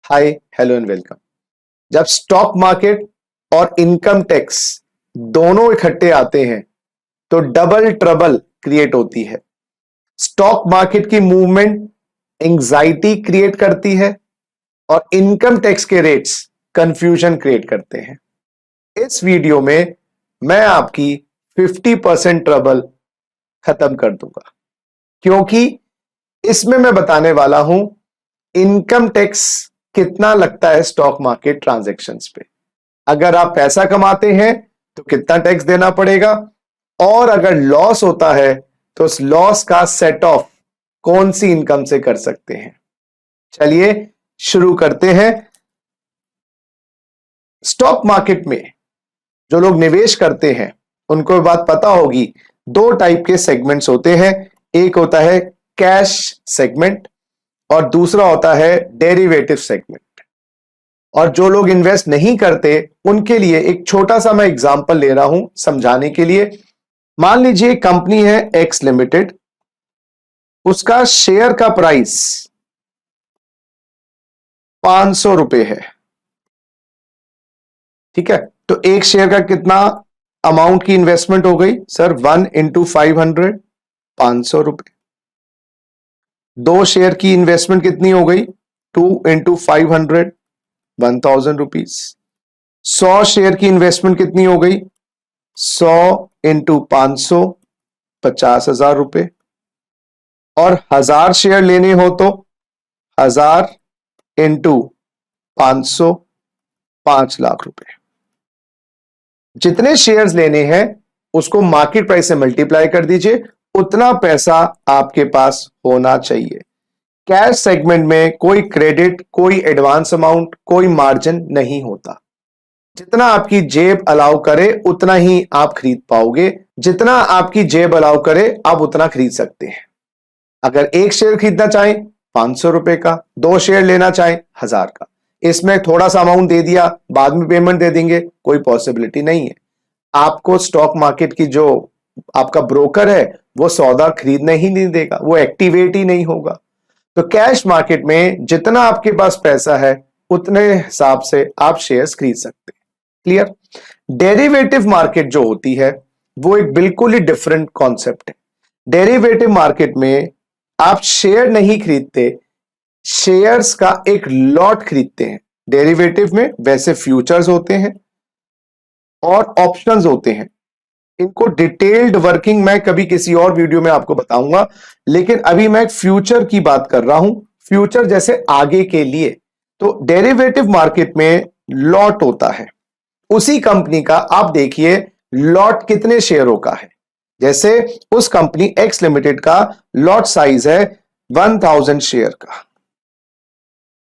Hi, hello and welcome. जब stock market और income tax दोनों इकट्ठे आते हैं तो डबल ट्रबल क्रिएट होती है। स्टॉक मार्केट की मूवमेंट एंजाइटी क्रिएट करती है और इनकम टैक्स के रेट्स कंफ्यूजन क्रिएट करते हैं। इस वीडियो में मैं आपकी 50% ट्रबल खत्म कर दूंगा, क्योंकि इसमें मैं बताने वाला हूं इनकम टैक्स कितना लगता है स्टॉक मार्केट ट्रांजैक्शंस पे। अगर आप पैसा कमाते हैं तो कितना टैक्स देना पड़ेगा, और अगर लॉस होता है तो उस लॉस का सेट ऑफ कौन सी इनकम से कर सकते हैं। चलिए शुरू करते हैं। स्टॉक मार्केट में जो लोग निवेश करते हैं उनको बात पता होगी, दो टाइप के सेगमेंट्स होते हैं। एक होता है कैश सेगमेंट और दूसरा होता है डेरिवेटिव सेगमेंट। और जो लोग इन्वेस्ट नहीं करते उनके लिए एक छोटा सा मैं एग्जांपल ले रहा हूं समझाने के लिए। मान लीजिए कंपनी है एक्स लिमिटेड, उसका शेयर का प्राइस 500 रुपए है। ठीक है, तो एक शेयर का कितना अमाउंट की इन्वेस्टमेंट हो गई सर? 1 इंटू 500, 500 रुपए। दो शेयर की इन्वेस्टमेंट कितनी हो गई? 2 इंटू 500, 1000 रुपीज। 100 शेयर की इन्वेस्टमेंट कितनी हो गई? 100 इंटू 500, 50,000 रुपए। और 1000 शेयर लेने हो तो 1000 इंटू 500, 5 लाख रुपए। जितने शेयर्स लेने हैं उसको मार्केट प्राइस से मल्टीप्लाई कर दीजिए, उतना पैसा आपके पास होना चाहिए। कैश सेगमेंट में कोई क्रेडिट, कोई एडवांस अमाउंट, कोई मार्जिन नहीं होता। जितना आपकी जेब अलाउ करे उतना ही आप खरीद पाओगे। जितना आपकी जेब अलाउ करे आप उतना खरीद सकते हैं। अगर एक शेयर खरीदना चाहें 500 रुपए का, दो शेयर लेना चाहें 1000 का। इसमें थोड़ा सा अमाउंट दे दिया, बाद में पेमेंट दे देंगे, कोई पॉसिबिलिटी नहीं है। आपको स्टॉक मार्केट की जो आपका ब्रोकर है वो सौदा खरीदने ही नहीं देगा, वो एक्टिवेट ही नहीं होगा। तो कैश मार्केट में जितना आपके पास पैसा है उतने हिसाब से आप शेयर्स खरीद सकते हैं। क्लियर? डेरिवेटिव मार्केट जो होती है वो एक बिल्कुल ही डिफरेंट कॉन्सेप्ट है। डेरिवेटिव मार्केट में आप शेयर नहीं खरीदते, शेयर्स का एक लॉट खरीदते हैं। डेरिवेटिव में वैसे फ्यूचर्स होते हैं और ऑप्शंस होते हैं। इनको डिटेल्ड वर्किंग मैं कभी किसी और वीडियो में आपको बताऊंगा, लेकिन अभी मैं फ्यूचर की बात कर रहा हूं, फ्यूचर जैसे आगे के लिए। तो डेरिवेटिव मार्केट में लॉट होता है उसी कंपनी का। आप देखिए लॉट कितने शेयरों का है। जैसे उस कंपनी एक्स लिमिटेड का लॉट साइज है 1000 शेयर का,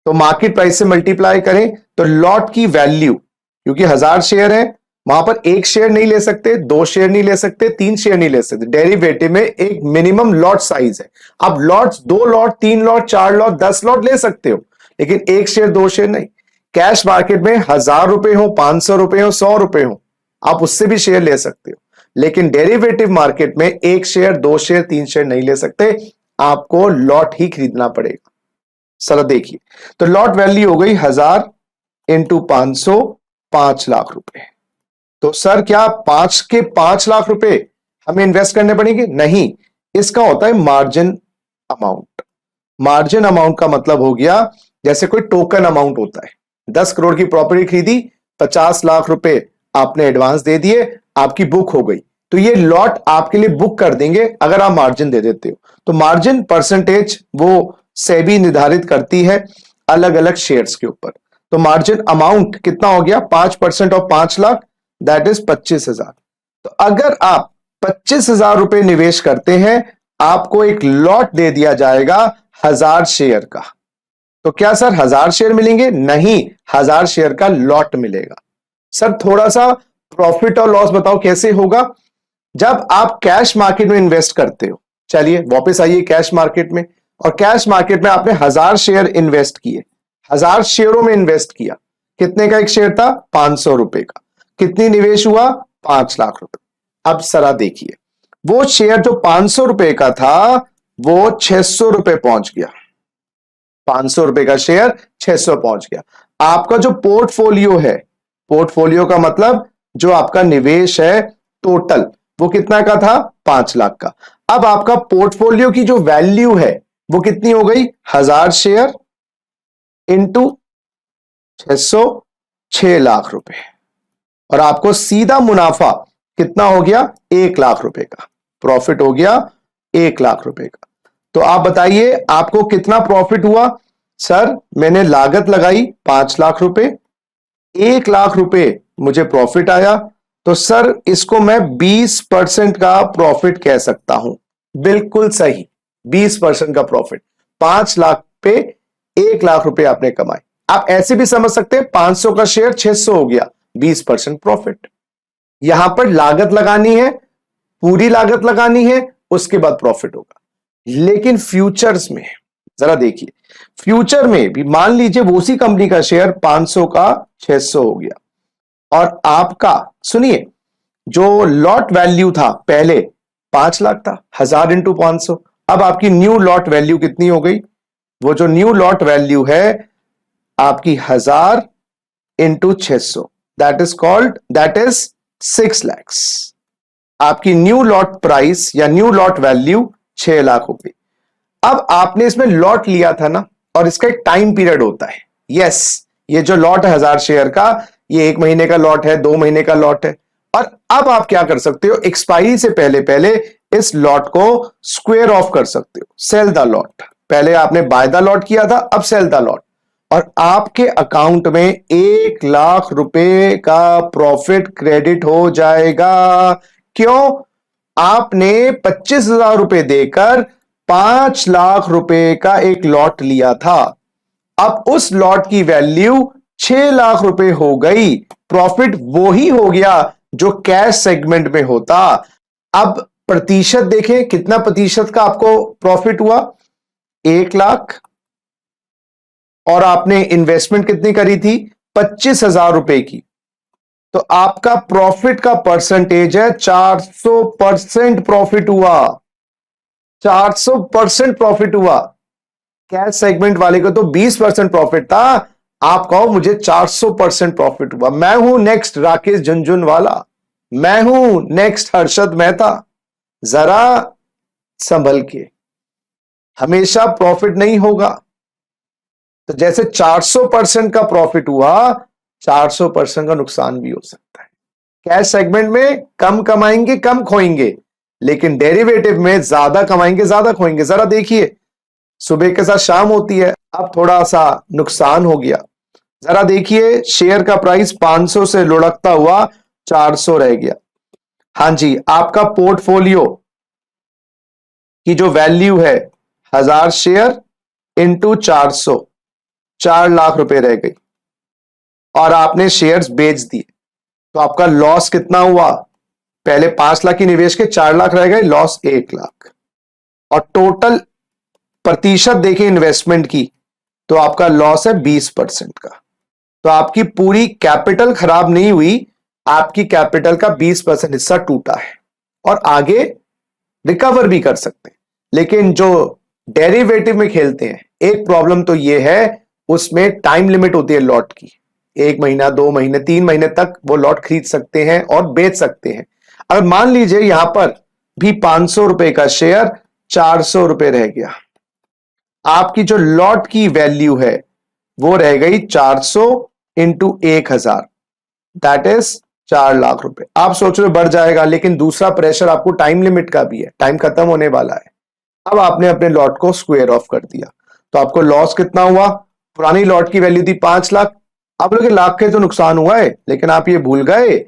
तो मार्केट प्राइस से मल्टीप्लाई करें तो लॉट की वैल्यू, क्योंकि 1000 शेयर है, वहां पर एक शेयर नहीं ले सकते, दो शेयर नहीं ले सकते, तीन शेयर नहीं ले सकते। डेरिवेटिव में एक मिनिमम लॉट साइज है। अब lots 2 lot, 3 lot, 4 lot, 10 lot ले सकते हो, लेकिन एक शेयर, दो शेयर नहीं। कैश मार्केट में 1000 रुपए हो, 500 रुपए हो, 100 रुपए हो, आप उससे भी शेयर ले सकते हो। लेकिन डेरिवेटिव मार्केट में एक शेयर, दो शेयर, तीन शेयर नहीं ले सकते, आपको लॉट ही खरीदना पड़ेगा। चलो देखिए, तो लॉट वैल्यू हो गई 1000 इंटू 500, 5 लाख रुपए। तो सर क्या 5 के 5 लाख रुपए हमें इन्वेस्ट करने पड़ेंगे? नहीं, इसका होता है मार्जिन अमाउंट। मार्जिन अमाउंट का मतलब हो गया जैसे कोई टोकन अमाउंट होता है। 10 करोड़ की प्रॉपर्टी खरीदी, 50 लाख रुपए आपने एडवांस दे दिए, आपकी बुक हो गई, तो ये लॉट आपके लिए बुक कर देंगे अगर आप मार्जिन दे देते हो। तो मार्जिन परसेंटेज वो सेबी निर्धारित करती है अलग अलग शेयर्स के ऊपर। तो मार्जिन अमाउंट कितना हो गया? 5% ऑफ 5 लाख, दैट इज 25,000। तो अगर आप 25,000 रुपए निवेश करते हैं, आपको एक लॉट दे दिया जाएगा 1000 शेयर का। तो क्या सर 1000 शेयर मिलेंगे? नहीं, 1000 शेयर का लॉट मिलेगा। सर थोड़ा सा प्रॉफिट और लॉस बताओ कैसे होगा? जब आप कैश मार्केट में इन्वेस्ट करते हो, चलिए वापस आइए कैश मार्केट में, और कैश मार्केट में आपने 1000 शेयर इन्वेस्ट किए, 1000 शेयरों में इन्वेस्ट किया। कितने का एक शेयर था? 500 रुपए का। कितनी निवेश हुआ? 5 लाख रुपए। अब सरा देखिए, वो शेयर जो 500 रुपए का था वो 600 रुपए पहुंच गया। ₹500 का शेयर 600 पहुंच गया। आपका जो पोर्टफोलियो है, पोर्टफोलियो का मतलब जो आपका निवेश है टोटल, वो कितना का था? 5 लाख का। अब आपका पोर्टफोलियो की जो वैल्यू है वो कितनी हो गई? 1000 शेयर इंटू 600, 6 लाख रुपए। और आपको सीधा मुनाफा कितना हो गया? 1 लाख रुपए का प्रॉफिट हो गया, 1 लाख रुपए का। तो आप बताइए आपको कितना प्रॉफिट हुआ? सर मैंने लागत लगाई 5 लाख रुपए, 1 लाख रुपए मुझे प्रॉफिट आया, तो सर इसको मैं 20% का प्रॉफिट कह सकता हूं। बिल्कुल सही, 20% का प्रॉफिट। 5 लाख पे 1 लाख रुपए आपने कमाए। आप ऐसे भी समझ सकते हैं 500 का शेयर 600 हो गया, 20% प्रॉफिट। यहां पर लागत लगानी है, पूरी लागत लगानी है, उसके बाद प्रॉफिट होगा। लेकिन फ्यूचर्स में जरा देखिए, फ्यूचर में भी मान लीजिए वो उसी कंपनी का शेयर 500 का 600 हो गया, और आपका सुनिए जो लॉट वैल्यू था पहले 5 लाख था, 1000 इंटू 500। अब आपकी न्यू लॉट वैल्यू कितनी हो गई? वो जो न्यू लॉट वैल्यू है आपकी 1000 इंटू 600, दैट इज 6 लैक्स। आपकी न्यू लॉट प्राइस या न्यू लॉट वैल्यू 6 लाख हो गई। अब आपने इसमें लॉट लिया था ना, और इसका एक टाइम पीरियड होता है। यस, ये जो लॉट है 1000 शेयर का, ये 1 महीने का लॉट है, 2 महीने का लॉट है। और अब आप क्या कर सकते हो? एक्सपायरी से पहले पहले इस लॉट को स्क्वायर ऑफ कर सकते हो, सेल द लॉट। पहले आपने बाय द लॉट किया था, अब सेल द लॉट, और आपके अकाउंट में 1 लाख रुपए का प्रॉफिट क्रेडिट हो जाएगा। क्यों? आपने 25,000 रुपए देकर 5 लाख रुपए का एक लॉट लिया था। अब उस लॉट की वैल्यू 6 लाख रुपए हो गई। प्रॉफिट वो ही हो गया जो कैश सेगमेंट में होता। अब प्रतिशत देखें, कितना प्रतिशत का आपको प्रॉफिट हुआ? 1 लाख, और आपने इन्वेस्टमेंट कितनी करी थी? 25,000 रुपए की। तो आपका प्रॉफिट का परसेंटेज है 400% प्रॉफिट हुआ। 400% प्रॉफिट हुआ। कैश सेगमेंट वाले को तो 20% प्रॉफिट था, आप कहो मुझे 400% प्रॉफिट हुआ। मैं हूं नेक्स्ट राकेश झुनझुनवाला, मैं हूं नेक्स्ट हर्षद मेहता। जरा संभल के, हमेशा प्रॉफिट नहीं होगा। तो जैसे 400% का प्रॉफिट हुआ, 400% का नुकसान भी हो सकता है। कैश सेगमेंट में कम कमाएंगे कम खोएंगे, लेकिन डेरिवेटिव में ज्यादा कमाएंगे ज्यादा खोएंगे। जरा देखिए, सुबह के साथ शाम होती है, अब थोड़ा सा नुकसान हो गया। जरा देखिए, शेयर का प्राइस 500 से लुढ़कता हुआ 400 रह गया। हां जी, आपका पोर्टफोलियो की जो वैल्यू है 1000 शेयर इंटू 400, 4 लाख रुपए रह गई, और आपने शेयर्स बेच दिए। तो आपका लॉस कितना हुआ? पहले 5 लाख की निवेश के 4 लाख रह गए, लॉस 1 लाख। और टोटल प्रतिशत देखें इन्वेस्टमेंट की, तो आपका लॉस है 20% का। तो आपकी पूरी कैपिटल खराब नहीं हुई, आपकी कैपिटल का 20% हिस्सा टूटा है, और आगे रिकवर भी कर सकते हैं। लेकिन जो डेरिवेटिव में खेलते हैं, एक प्रॉब्लम तो यह है उसमें टाइम लिमिट होती है लॉट की। 1 महीना, 2 महीने, 3 महीने तक वो लॉट खरीद सकते हैं और बेच सकते हैं। अगर मान लीजिए यहां पर भी 500 रुपए का शेयर 400 रुपए रह गया, आपकी जो लॉट की वैल्यू है वो रह गई 400 इंटू 1000, दैट इज 4 लाख रुपए। आप सोच रहे बढ़ जाएगा, लेकिन दूसरा प्रेशर आपको टाइम लिमिट का भी है, टाइम खत्म होने वाला है। अब आपने अपने लॉट को स्क्वायर ऑफ कर दिया, तो आपको लॉस कितना हुआ? पुरानी लॉट की वैल्यू थी 5 लाख, अब लोग लाख के तो नुकसान हुआ है, लेकिन आप ये भूल गए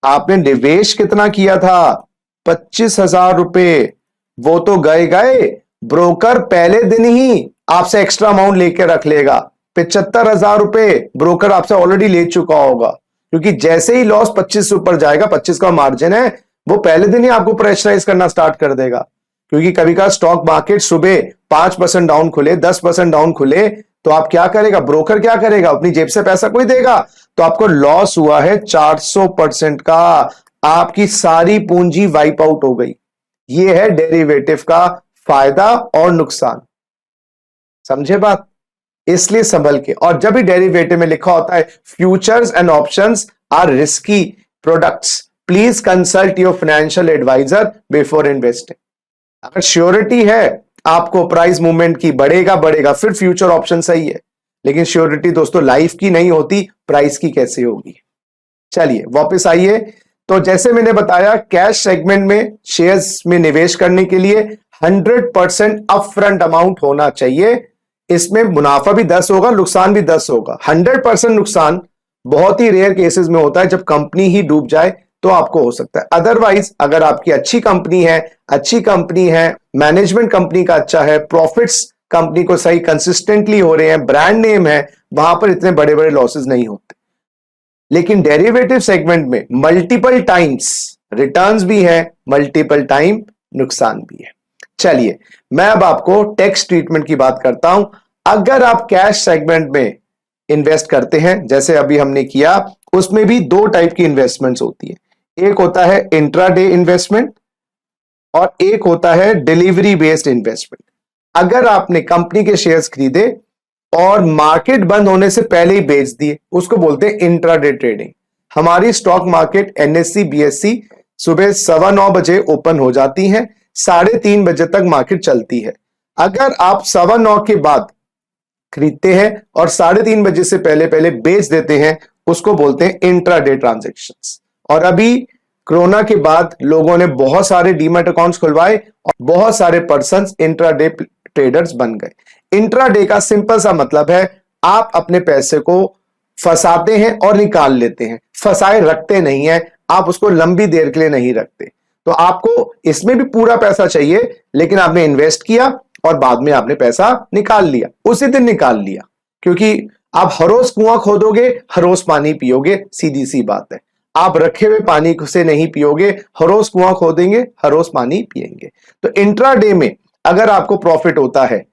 आपने निवेश कितना किया था? 25,000 रुपए। वो तो गए गए, ब्रोकर पहले दिन ही आपसे एक्स्ट्रा अमाउंट लेके रख लेगा। 75,000 रुपए ब्रोकर आपसे ऑलरेडी ले चुका होगा, क्योंकि जैसे ही लॉस 25 से ऊपर जाएगा, 25 का मार्जिन है, वो पहले दिन ही आपको प्रेशराइज करना स्टार्ट कर देगा। क्योंकि कभी का स्टॉक मार्केट सुबह 5% डाउन खुले, 10% डाउन खुले, तो आप क्या करेगा? ब्रोकर क्या करेगा? अपनी जेब से पैसा कोई देगा। तो आपको लॉस हुआ है 400% का, आपकी सारी पूंजी वाइप आउट हो गई। यह है डेरिवेटिव का फायदा और नुकसान। समझे बात? इसलिए संभल के। और जब भी डेरिवेटिव में लिखा होता है futures and options are risky products, please consult your financial advisor before investing. अगर श्योरिटी है आपको प्राइस मूवमेंट की, बढ़ेगा बढ़ेगा, फिर फ्यूचर ऑप्शन सही है, लेकिन श्योरिटी दोस्तों लाइफ की नहीं होती, प्राइस की कैसे होगी। चलिए वापस आइए। तो जैसे मैंने बताया कैश सेगमेंट में शेयर्स में निवेश करने के लिए 100% अपफ्रंट अमाउंट होना चाहिए। इसमें मुनाफा भी 10 होगा, नुकसान भी 10 होगा। 100% नुकसान बहुत ही रेयर केसेस में होता है, जब कंपनी ही डूब जाए तो आपको हो सकता है। अदरवाइज अगर आपकी अच्छी कंपनी है, मैनेजमेंट कंपनी का अच्छा है, प्रॉफिट्स कंपनी को सही कंसिस्टेंटली हो रहे हैं, ब्रांड नेम है, वहां पर इतने बड़े बड़े लॉसेस नहीं होते। लेकिन डेरिवेटिव सेगमेंट में मल्टीपल टाइम्स रिटर्न्स भी है, मल्टीपल टाइम नुकसान भी है। चलिए मैं अब आपको टैक्स ट्रीटमेंट की बात करता हूं। अगर आप कैश सेगमेंट में इन्वेस्ट करते हैं जैसे अभी हमने किया, उसमें भी दो टाइप की इन्वेस्टमेंट्स होती है। एक होता है इंट्राडे इन्वेस्टमेंट और एक होता है डिलीवरी बेस्ड इन्वेस्टमेंट। अगर आपने कंपनी के शेयर्स खरीदे और मार्केट बंद होने से पहले ही बेच दिए, उसको बोलते हैं इंट्राडे ट्रेडिंग। हमारी स्टॉक मार्केट एनएससी बीएससी सुबह 9:15 बजे ओपन हो जाती है, 3:30 बजे तक मार्केट चलती है। अगर आप 9:15 के बाद खरीदते हैं और 3:30 बजे से पहले पहले बेच देते हैं, उसको बोलते हैं इंट्राडे ट्रांजैक्शंस। और अभी कोरोना के बाद लोगों ने बहुत सारे डीमैट अकाउंट्स खुलवाए और बहुत सारे पर्संस इंट्राडे ट्रेडर्स बन गए। इंट्राडे का सिंपल सा मतलब है आप अपने पैसे को फंसाते हैं और निकाल लेते हैं, फंसाए रखते नहीं है, आप उसको लंबी देर के लिए नहीं रखते। तो आपको इसमें भी पूरा पैसा चाहिए, लेकिन आपने इन्वेस्ट किया और बाद में आपने पैसा निकाल लिया, उसी दिन निकाल लिया, क्योंकि आप हर रोज कुआं खोदोगे, हर रोज पानी पियोगे, सीधी सी बात है। आप रखे हुए पानी से नहीं पियोगे, हर रोज कुआं खोदेंगे, हर रोज पानी पिएंगे। तो इंट्राडे में अगर आपको प्रॉफिट होता है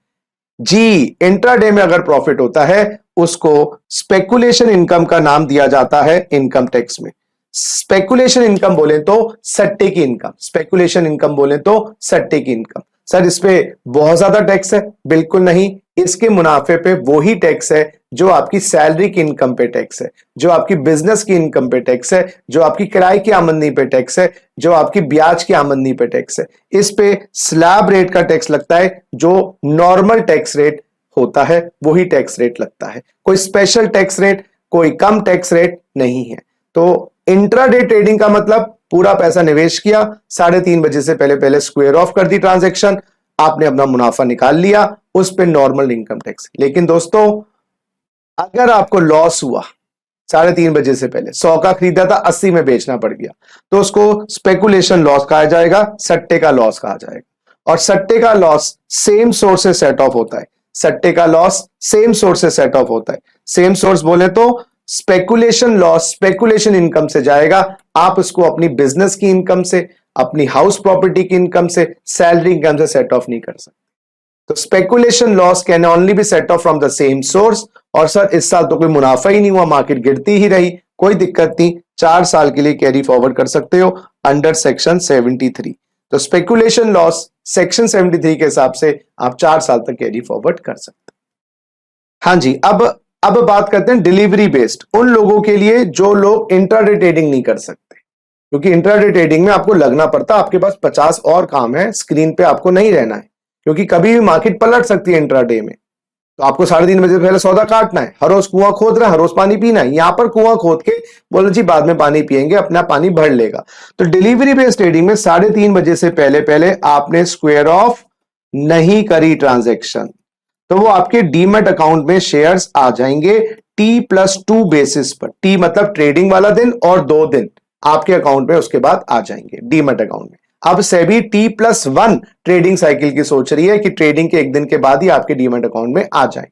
जी, इंट्राडे में अगर प्रॉफिट होता है, उसको स्पेकुलेशन इनकम का नाम दिया जाता है इनकम टैक्स में। स्पेकुलेशन इनकम बोले तो सट्टे की इनकम, स्पेकुलेशन इनकम बोले तो सट्टे की इनकम। सर इस पे बहुत ज्यादा टैक्स है? बिल्कुल नहीं। इसके मुनाफे पे वो ही टैक्स है जो आपकी सैलरी की इनकम पे टैक्स है, जो आपकी बिजनेस की इनकम पे टैक्स है, जो आपकी किराए की आमदनी पे टैक्स है, जो आपकी ब्याज की आमदनी पे टैक्स है। इस पे स्लैब रेट का टैक्स लगता है, जो नॉर्मल टैक्स रेट होता है वही टैक्स रेट लगता है। कोई स्पेशल टैक्स रेट, कोई कम टैक्स रेट नहीं है। तो इंट्राडे ट्रेडिंग का मतलब पूरा पैसा निवेश किया, 3:30 बजे से पहले पहले स्क्वायर ऑफ कर दी ट्रांजैक्शन, आपने अपना मुनाफा निकाल लिया, उस पे नॉर्मल इनकम टैक्स। लेकिन दोस्तों अगर आपको लॉस हुआ 3:30 बजे से पहले, 100 का खरीदा था 80 में बेचना पड़ गया, तो उसको स्पेकुलेशन लॉस कहा जाएगा, सट्टे का लॉस कहा जाएगा। और सट्टे का लॉस सेम सोर्स से सेट ऑफ होता है, सट्टे का लॉस सेम सोर्स से सेट ऑफ होता है। सेम सोर्स बोले तो स्पेकुलेशन लॉस स्पेकुलेशन इनकम से जाएगा, आप उसको अपनी बिजनेस की इनकम से, अपनी हाउस प्रॉपर्टी की इनकम से, सैलरी इनकम से सेट ऑफ नहीं कर सकते। तो speculation loss can only be set off from the same source. और सर इस साल तो कोई मुनाफा ही नहीं हुआ, मार्केट गिरती ही रही, कोई दिक्कत नहीं, 4 साल के लिए कैरी फॉरवर्ड कर सकते हो अंडर सेक्शन 73। तो स्पेकुलेशन लॉस सेक्शन 73 के हिसाब से आप 4 साल तक कैरी फॉरवर्ड कर सकते हो। हाँ जी, अब बात करते हैं डिलीवरी बेस्ड, उन लोगों के लिए जो लोग इंट्राडे ट्रेडिंग नहीं कर सकते, क्योंकि इंट्राडे ट्रेडिंग में आपको लगना पड़ता है, आपके पास 50 और काम है, स्क्रीन पे आपको नहीं रहना है, क्योंकि कभी भी मार्केट पलट सकती है इंट्राडे में। तो आपको 3:30 बजे पहले सौदा काटना है, हर रोज कुआं खोद रहा है, हर रोज पानी पीना है। यहां पर कुआं खोद के बोलो जी बाद में पानी पिएंगे, अपना पानी भर लेगा। तो डिलीवरी बेस्ड ट्रेडिंग में 3:30 बजे से पहले पहले आपने स्क्वायर ऑफ नहीं करी ट्रांजैक्शन, तो वो आपके डीमैट अकाउंट में शेयर्स आ जाएंगे T+2 बेसिस पर। टी मतलब ट्रेडिंग वाला दिन और 2 दिन आपके अकाउंट में उसके बाद आ जाएंगे डीमैट अकाउंट में। अब सेबी T+1 ट्रेडिंग साइकिल की सोच रही है कि ट्रेडिंग के 1 दिन के बाद ही आपके डीमैट अकाउंट में आ जाए।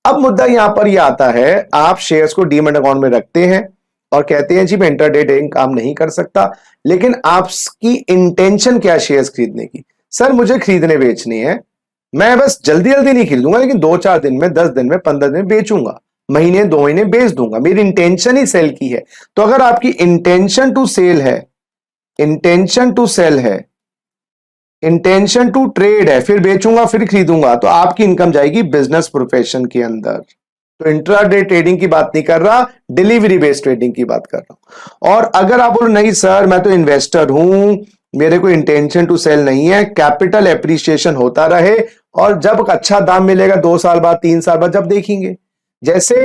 अब मुद्दा यहां पर यह आता है, आप शेयर्स को डीमैट अकाउंट में रखते हैं और कहते हैं जी मैं इंट्राडे ट्रेडिंग काम नहीं कर सकता, लेकिन आपकी इंटेंशन क्या शेयर्स खरीदने की? सर मुझे खरीदने बेचने हैं, मैं बस जल्दी जल्दी नहीं खरीदूंगा, लेकिन 2-4 दिन में, 10 दिन में, 15 दिन में बेचूंगा, महीने 2 महीने बेच दूंगा, मेरी इंटेंशन ही सेल की है। तो अगर आपकी इंटेंशन टू सेल है, इंटेंशन टू सेल है, इंटेंशन टू ट्रेड है, फिर बेचूंगा फिर खरीदूंगा, तो आपकी इनकम जाएगी बिजनेस प्रोफेशन के अंदर। तो इंट्राडे ट्रेडिंग की बात नहीं कर रहा, डिलीवरी बेस्ड ट्रेडिंग की बात कर रहा हूं। और अगर आप बोलो नहीं सर मैं तो इन्वेस्टर हूं, मेरे को इंटेंशन टू सेल नहीं है, कैपिटल एप्रिसिएशन होता रहे और जब अच्छा दाम मिलेगा 2 साल बाद 3 साल बाद जब देखेंगे। जैसे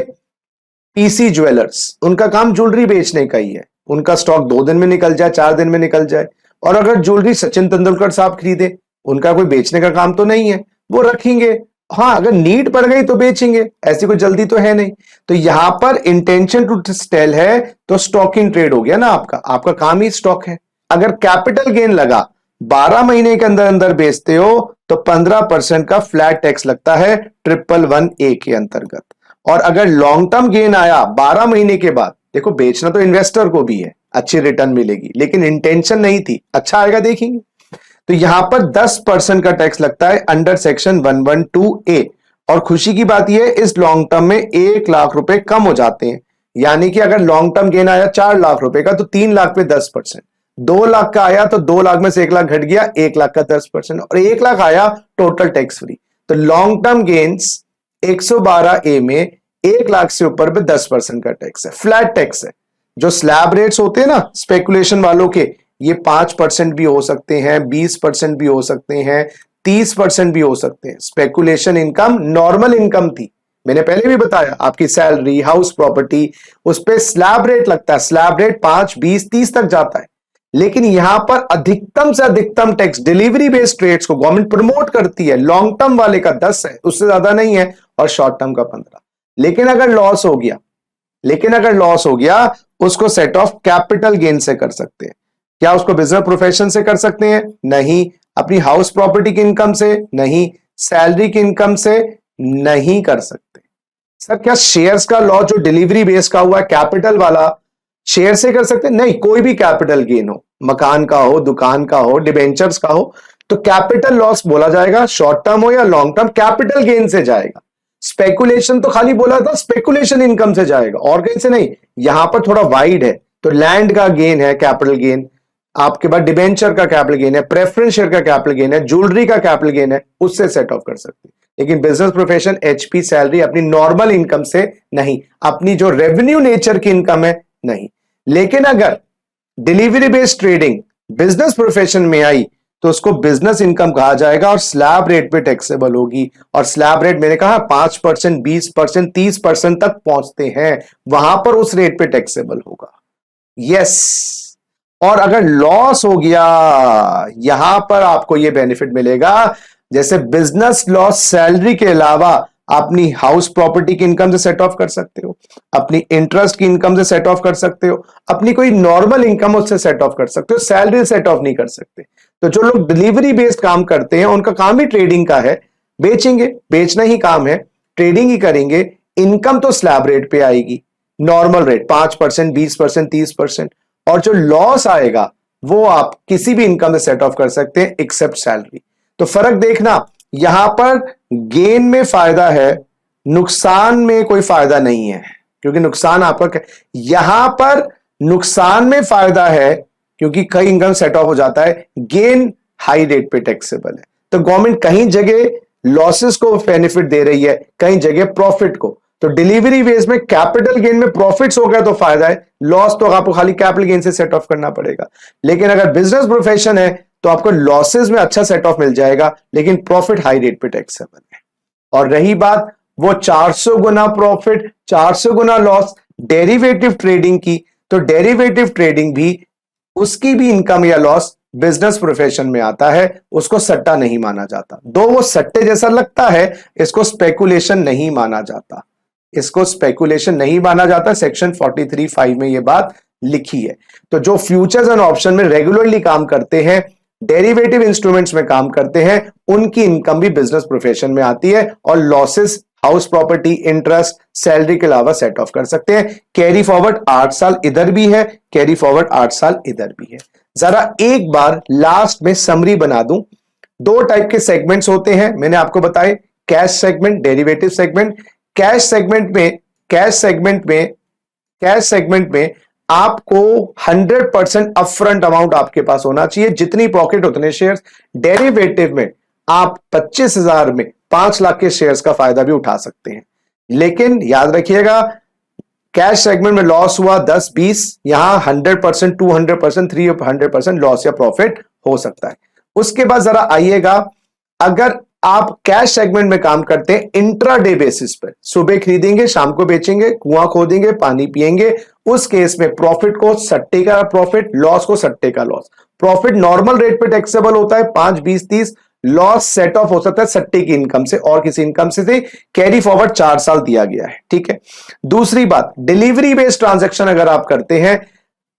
पीसी ज्वेलर्स, उनका काम ज्वेलरी बेचने का ही है, उनका स्टॉक 2 दिन में निकल जाए 4 दिन में निकल जाए। और अगर ज्वेलरी सचिन तेंदुलकर साहब खरीदे, उनका कोई बेचने का काम तो नहीं है, वो रखेंगे, हाँ अगर नीड पड़ गई तो बेचेंगे, ऐसी कोई जल्दी तो है नहीं। तो यहां पर इंटेंशन टू सेल है तो स्टॉक इन ट्रेड हो गया ना, आपका काम ही स्टॉक है। अगर कैपिटल गेन लगा 12 महीने के अंदर अंदर बेचते हो तो 15% का फ्लैट टैक्स लगता है 111A के अंतर्गत। और अगर लॉन्ग टर्म गेन आया 12 महीने के बाद, देखो बेचना तो इन्वेस्टर को भी है, अच्छी रिटर्न मिलेगी, लेकिन इंटेंशन नहीं थी, अच्छा आएगा देखेंगे, तो यहां पर 10% का टैक्स लगता है अंडर सेक्शन 112A। और खुशी की बात यह है इस लॉन्ग टर्म में 1 लाख रुपए कम हो जाते हैं, यानी कि अगर लॉन्ग टर्म गेन आया 4 लाख रुपए का तो 3 लाख पे 10%, 2 लाख का आया तो 2 लाख में से 1 लाख घट गया, 1 लाख का 10%, और 1 लाख आया टोटल टैक्स फ्री। तो लॉन्ग टर्म गेन्स 112A में 1 लाख से ऊपर पे 10% का टैक्स है, फ्लैट टैक्स है। जो स्लैब रेट्स होते हैं ना स्पेकुलेशन वालों के, ये 5% भी हो सकते हैं, 20% भी हो सकते हैं, 30% भी हो सकते हैं। स्पेकुलेशन इनकम नॉर्मल इनकम थी, मैंने पहले भी बताया, आपकी सैलरी, हाउस प्रॉपर्टी, उस पर स्लैब रेट लगता है, स्लैब रेट 5, 20, 30 तक जाता है। लेकिन यहां पर अधिकतम से अधिकतम टैक्स डिलीवरी बेस्ड ट्रेड्स को गवर्नमेंट प्रमोट करती है, लॉन्ग टर्म वाले का 10 है, उससे ज्यादा नहीं है, और शॉर्ट टर्म का 15। लेकिन अगर लॉस हो गया उसको सेट ऑफ कैपिटल गेन से कर सकते हैं। क्या उसको बिजनेस प्रोफेशन से कर सकते हैं? नहीं। अपनी हाउस प्रॉपर्टी की इनकम से? नहीं। सैलरी की इनकम से? नहीं कर सकते। सर क्या शेयर्स का लॉस जो डिलीवरी बेस का हुआ है कैपिटल वाला, शेयर से कर सकते हैं? नहीं। कोई भी कैपिटल गेन हो, मकान का हो, दुकान का हो, डिबेंचर्स का हो, तो कैपिटल लॉस बोला जाएगा, शॉर्ट टर्म हो या लॉन्ग टर्म, कैपिटल गेन से जाएगा। स्पेकुलेशन तो खाली बोला था स्पेकुलेशन इनकम से जाएगा और कहीं से नहीं, यहां पर थोड़ा वाइड है। तो लैंड का गेन है कैपिटल गेन, आपके पास डिबेंचर का कैपिटल गेन है, प्रेफरेंस शेयर का कैपिटल गेन है, ज्वेलरी का कैपिटल गेन है, उससे सेट ऑफ कर सकते हैं। लेकिन बिजनेस प्रोफेशन एचपी सैलरी अपनी नॉर्मल इनकम से नहीं, अपनी जो रेवेन्यू नेचर की इनकम है नहीं। लेकिन अगर delivery based trading business profession में आई तो उसको बिजनेस इनकम कहा जाएगा और स्लैब रेट पे टैक्सेबल होगी। और स्लैब रेट मैंने कहा 5%, 20%, 30% तक पहुंचते हैं, वहां पर उस रेट पे टैक्सेबल होगा। यस। और अगर लॉस हो गया, यहां पर आपको यह बेनिफिट मिलेगा, जैसे बिजनेस लॉस सैलरी के अलावा अपनी हाउस प्रॉपर्टी की इनकम से सेट ऑफ कर सकते हो, अपनी इंटरेस्ट की इनकम से सेट ऑफ कर सकते हो, अपनी कोई नॉर्मल इनकम उससे सेट ऑफ कर सकते हो, सैलरी सेट ऑफ नहीं कर सकते। तो जो लोग डिलीवरी बेस्ड काम करते हैं उनका काम ही ट्रेडिंग का है, बेचेंगे, बेचना ही काम है, ट्रेडिंग ही करेंगे, इनकम तो स्लैब रेट पे आएगी, नॉर्मल रेट 5%, 20%, 30%। और जो लॉस आएगा वो आप किसी भी इनकम से सेट ऑफ कर सकते हैं एक्सेप्ट सैलरी। तो फर्क देखना, यहां पर गेन में फायदा है, नुकसान में कोई फायदा नहीं है, क्योंकि नुकसान आपका, यहां पर नुकसान में फायदा है क्योंकि कई इनकम सेट ऑफ हो जाता है, गेन हाई रेट पे टैक्सेबल है। तो गवर्नमेंट कहीं जगह लॉसेस को बेनिफिट दे रही है, कहीं जगह प्रॉफिट को। तो डिलीवरी बेस में कैपिटल गेन में प्रॉफिट्स हो गया तो फायदा है, लॉस तो आपको खाली कैपिटल गेन से सेट ऑफ करना पड़ेगा। लेकिन अगर बिजनेस प्रोफेशन है तो आपको लॉसेस में अच्छा सेट ऑफ मिल जाएगा, लेकिन प्रॉफिट हाई रेट पे टैक्सेबल है। और रही बात वो 400 गुना प्रॉफिट 400 गुना लॉस डेरिवेटिव ट्रेडिंग की, तो डेरिवेटिव ट्रेडिंग भी, उसकी भी इनकम या लॉस बिजनेस प्रोफेशन में आता है, उसको सट्टा नहीं माना जाता। दो वो सट्टे जैसा लगता है, इसको स्पेकुलेशन नहीं माना जाता, इसको स्पेकुलेशन नहीं माना जाता। सेक्शन 43(5) में यह बात लिखी है। तो जो फ्यूचर्स एंड ऑप्शन में रेगुलरली काम करते हैं, डेरिवेटिव इंस्ट्रूमेंट्स में काम करते हैं, उनकी इनकम भी बिजनेस प्रोफेशन में आती है और losses house property, interest, salary के अलावा सेट ऑफ कर सकते हैं। कैरी फॉरवर्ड 8 साल इधर भी है, कैरी फॉरवर्ड 8 साल इधर भी है। जरा एक बार लास्ट में समरी बना दूं। 2 टाइप के सेगमेंट्स होते हैं, मैंने आपको बताए, cash segment, derivative segment. Cash segment में आपको 100% अपफ्रंट अमाउंट आपके पास होना चाहिए, जितनी पॉकेट उतने शेयर्स। डेरिवेटिव में आप 25,000 में 5 लाख के शेयर्स का फायदा भी उठा सकते हैं। लेकिन याद रखिएगा, कैश सेगमेंट में लॉस हुआ 10-20, यहां 100%, 200%, 300% लॉस या प्रॉफिट हो सकता है। उसके बाद जरा आइएगा, अगर आप कैश सेगमेंट में काम करते हैं इंट्राडे बेसिस पर, सुबह खरीदेंगे शाम को बेचेंगे, कुआं खोदेंगे पानी पिएंगे, उस केस में प्रॉफिट को सट्टे का प्रॉफिट, लॉस को सट्टे का लॉस। प्रॉफिट नॉर्मल रेट पे टैक्सेबल होता है 5, 20, 30, लॉस सेट ऑफ हो सकता है सट्टे की इनकम से और किसी इनकम से कैरी फॉरवर्ड 4 साल दिया गया है, ठीक है। दूसरी बात, डिलीवरी बेस्ड ट्रांजैक्शन अगर आप करते हैं,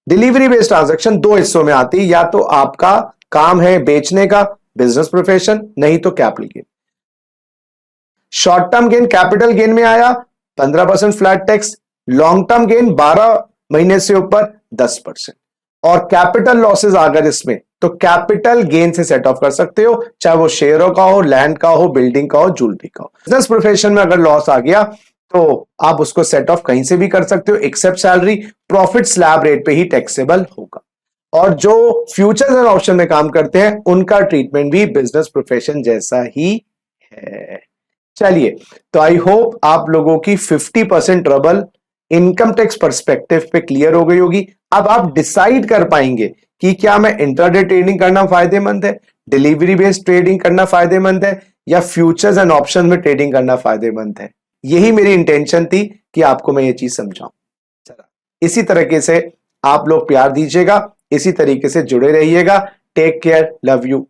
डिलीवरी बेस्ड ट्रांजैक्शन 2 हिस्सों में आती है, या तो आपका काम है बेचने का, बिजनेस प्रोफेशन, नहीं तो capital gain. Short term gain capital gain में आया 15% flat tax, long term gain 12 महीने से ऊपर 10%, और कैपिटल लॉसेस अगर इसमें, तो कैपिटल गेन से सेट ऑफ कर सकते हो, चाहे वो शेयरों का हो, लैंड का हो, बिल्डिंग का हो, ज्वेलरी का हो। बिजनेस प्रोफेशन में अगर लॉस आ गया तो आप उसको सेट ऑफ कहीं से भी कर सकते हो except salary, profit slab rate पे ही टैक्सेबल होगा। और जो फ्यूचर्स एंड ऑप्शन में काम करते हैं उनका ट्रीटमेंट भी बिजनेस प्रोफेशन जैसा ही है। चलिए, तो आई होप आप लोगों की 50% ट्रबल इनकम टैक्स पर्सपेक्टिव पे क्लियर हो गई होगी। अब आप डिसाइड कर पाएंगे कि क्या मैं इंट्राडे ट्रेडिंग करना फायदेमंद है, डिलीवरी बेस्ड ट्रेडिंग करना फायदेमंद है, या फ्यूचर्स एंड ऑप्शन में ट्रेडिंग करना फायदेमंद है। यही मेरी इंटेंशन थी कि आपको मैं ये चीज समझाऊं। चला, इसी तरीके से आप लोग प्यार दीजिएगा, इसी तरीके से जुड़े रहिएगा। Take care, love you.